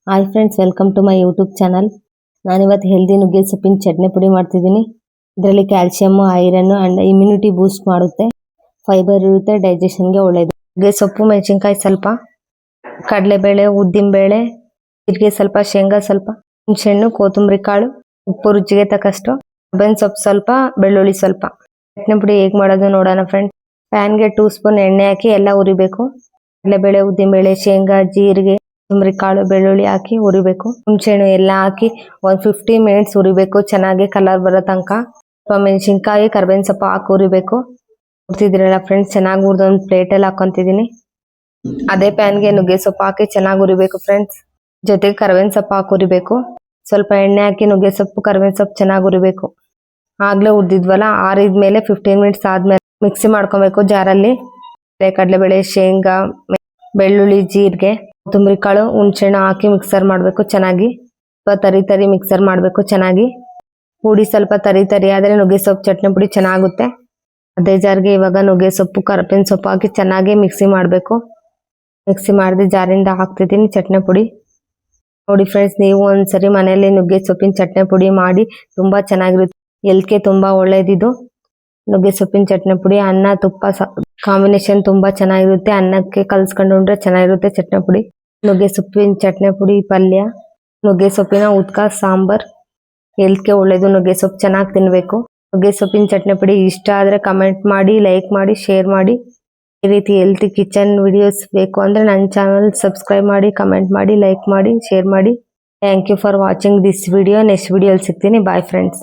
Hi friends, welcome to my YouTube channel. ನಾನಿವತ್ತು healthy ನುಗ್ಗೆ ಸೊಪ್ಪಿನ ಚಟ್ನಿ ಪುಡಿ ಮಾಡ್ತಿದ್ದೀನಿ. ಇದರಲ್ಲಿ calcium, iron and immunity boost ಮಾಡುತ್ತೆ. ಫೈಬರ್ ಇರುತ್ತೆ, ಡೈಜೆಷನ್ಗೆ ಒಳ್ಳೆಯದು. ನುಗ್ಗೆ ಸೊಪ್ಪು, ಮೆಣಸಿನ್ಕಾಯಿ ಸ್ವಲ್ಪ, ಕಡಲೆಬೇಳೆ, ಉದ್ದಿನಬೇಳೆ, ಜೀರಿಗೆ ಸ್ವಲ್ಪ, ಶೇಂಗಾ ಸ್ವಲ್ಪ, ಹುಣಸೆಹಣ್ಣು, ಕೊತ್ತಂಬರಿ ಕಾಳು, ಉಪ್ಪು ರುಚಿಗೆ ತಕ್ಕಷ್ಟು, ಕರ್ಬೇವಿನ ಸೊಪ್ಪು ಸ್ವಲ್ಪ, ಬೆಳ್ಳುಳ್ಳಿ ಸ್ವಲ್ಪ. ಚಟ್ನಿ ಪುಡಿ ಹೇಗೆ ಮಾಡೋದು ನೋಡೋಣ ಫ್ರೆಂಡ್ಸ್. ಪ್ಯಾನ್ಗೆ 2 ಸ್ಪೂನ್ ಎಣ್ಣೆ ಹಾಕಿ ಎಲ್ಲ ಉರಿಬೇಕು. ಕಡಲೆಬೇಳೆ, ಉದ್ದಿನಬೇಳೆ, ಶೇಂಗಾ, ಜೀರಿಗೆ, ಕೊತ್ತಂಬರಿ ಕಾಳು, ಬೆಳ್ಳುಳ್ಳಿ ಹಾಕಿ ಉರಿಬೇಕು. ಹುಣಸೆಹಣ್ಣು ಎಲ್ಲ ಹಾಕಿ ಒಂದು 15 ಮಿನಿಟ್ಸ್ ಉರಿಬೇಕು, ಚೆನ್ನಾಗಿ ಕಲರ್ ಬರೋ ತನಕ. ಸ್ವಲ್ಪ ಮೆಣಸಿನ್ಕಾಯಿ, ಕರ್ಬೇವಿನ ಸೊಪ್ಪು ಹಾಕಿ ಉರಿಬೇಕು. ಉರ್ತಿದ್ರಲ್ಲ ಫ್ರೆಂಡ್ಸ್, ಚೆನ್ನಾಗಿ ಉರಿದು ಒಂದು ಪ್ಲೇಟಲ್ಲಿ ಹಾಕೊಂತಿದ್ದೀನಿ. ಅದೇ ಪ್ಯಾನ್ಗೆ ನುಗ್ಗೆ ಸೊಪ್ಪು ಹಾಕಿ ಚೆನ್ನಾಗಿ ಉರಿಬೇಕು ಫ್ರೆಂಡ್ಸ್. ಜೊತೆಗೆ ಕರ್ಬೇವಿನ ಸೊಪ್ಪು ಹಾಕಿ ಉರಿಬೇಕು. ಸ್ವಲ್ಪ ಎಣ್ಣೆ ಹಾಕಿ ನುಗ್ಗೆ ಸೊಪ್ಪು, ಕರ್ಬೇವಿನ ಸೊಪ್ಪು ಚೆನ್ನಾಗಿ ಉರಿಬೇಕು. ಆಗ್ಲೇ ಉರ್ದಿದ್ವಲ್ಲ, ಆರಿದ ಮೇಲೆ 15 ಮಿನಿಟ್ಸ್ ಆದ್ಮೇಲೆ ಮಿಕ್ಸಿ ಮಾಡ್ಕೊಬೇಕು ಜಾರಲ್ಲಿ. ಕಡಲೆಬೇಳೆ, ಶೇಂಗಾ, ಬೆಳ್ಳುಳ್ಳಿ, ಜೀರಿಗೆ, ಕೊತ್ತಂಬರಿ ಕಾಳು, ಹುಣಸೆಹಣ್ಣು ಹಾಕಿ ಮಿಕ್ಸರ್ ಮಾಡಬೇಕು ಚೆನ್ನಾಗಿ. ಸ್ವಲ್ಪ ತರಿ ಮಿಕ್ಸರ್ ಮಾಡಬೇಕು ಚೆನ್ನಾಗಿ. ಪುಡಿ ಸ್ವಲ್ಪ ತರಿ ಆದರೆ ನುಗ್ಗೆ ಸೊಪ್ಪು ಚಟ್ನಿ ಪುಡಿ ಚೆನ್ನಾಗುತ್ತೆ. ಅದೇ ಜಾರ್ಗೆ ಇವಾಗ ನುಗ್ಗೆ ಸೊಪ್ಪು, ಕರ್ಬೇವಿನ ಸೊಪ್ಪು ಹಾಕಿ ಚೆನ್ನಾಗಿ ಮಿಕ್ಸಿ ಮಾಡಬೇಕು. ಮಿಕ್ಸಿ ಮಾಡಿದ ಜಾರಿಂದ ಹಾಕ್ತಿದ್ದೀನಿ ಚಟ್ನಿ ಪುಡಿ. ನೋಡಿ ಫ್ರೆಂಡ್ಸ್, ನೀವು ಒಂದ್ಸರಿ ಮನೆಯಲ್ಲಿ ನುಗ್ಗೆ ಸೊಪ್ಪಿನ ಚಟ್ನಿ ಪುಡಿ ಮಾಡಿ, ತುಂಬ ಚೆನ್ನಾಗಿರುತ್ತೆ. ಹೆಲ್ತ್ಗೆ ತುಂಬ ಒಳ್ಳೇದಿದು ನುಗ್ಗೆ ಸೊಪ್ಪಿನ ಚಟ್ನಿ ಪುಡಿ. ಅನ್ನ ತುಪ್ಪ ಕಾಂಬಿನೇಷನ್ ತುಂಬ ಚೆನ್ನಾಗಿರುತ್ತೆ. ಅನ್ನಕ್ಕೆ ಕಲ್ಸ್ಕೊಂಡು ಉಂಡ್ರೆ ಚೆನ್ನಾಗಿರುತ್ತೆ ಚಟ್ನಿ ಪುಡಿ. ನುಗ್ಗೆ ಸೊಪ್ಪಿನ ಚಟ್ನಿ ಪುಡಿ, ಪಲ್ಯ, ನುಗ್ಗೆ ಸೊಪ್ಪಿನ ಉದ್ಕ, ಸಾಂಬಾರ್, ಹೆಲ್ತ್ಗೆ ಒಳ್ಳೇದು. ನುಗ್ಗೆ ಸೊಪ್ಪು ಚೆನ್ನಾಗಿ ತಿನ್ನಬೇಕು. ನುಗ್ಗೆ ಸೊಪ್ಪಿನ ಚಟ್ನಿ ಪುಡಿ ಇಷ್ಟ ಆದರೆ ಕಮೆಂಟ್ ಮಾಡಿ, ಲೈಕ್ ಮಾಡಿ, ಶೇರ್ ಮಾಡಿ. ಈ ರೀತಿ ಹೆಲ್ತಿ ಕಿಚನ್ ವಿಡಿಯೋಸ್ ಬೇಕು ಅಂದರೆ ನನ್ನ ಚಾನಲ್ ಸಬ್ಸ್ಕ್ರೈಬ್ ಮಾಡಿ, ಕಮೆಂಟ್ ಮಾಡಿ, ಲೈಕ್ ಮಾಡಿ, ಶೇರ್ ಮಾಡಿ. Thank you for watching this video. Next ವಿಡಿಯೋಲಿ ಸಿಗ್ತೀನಿ. Bye friends.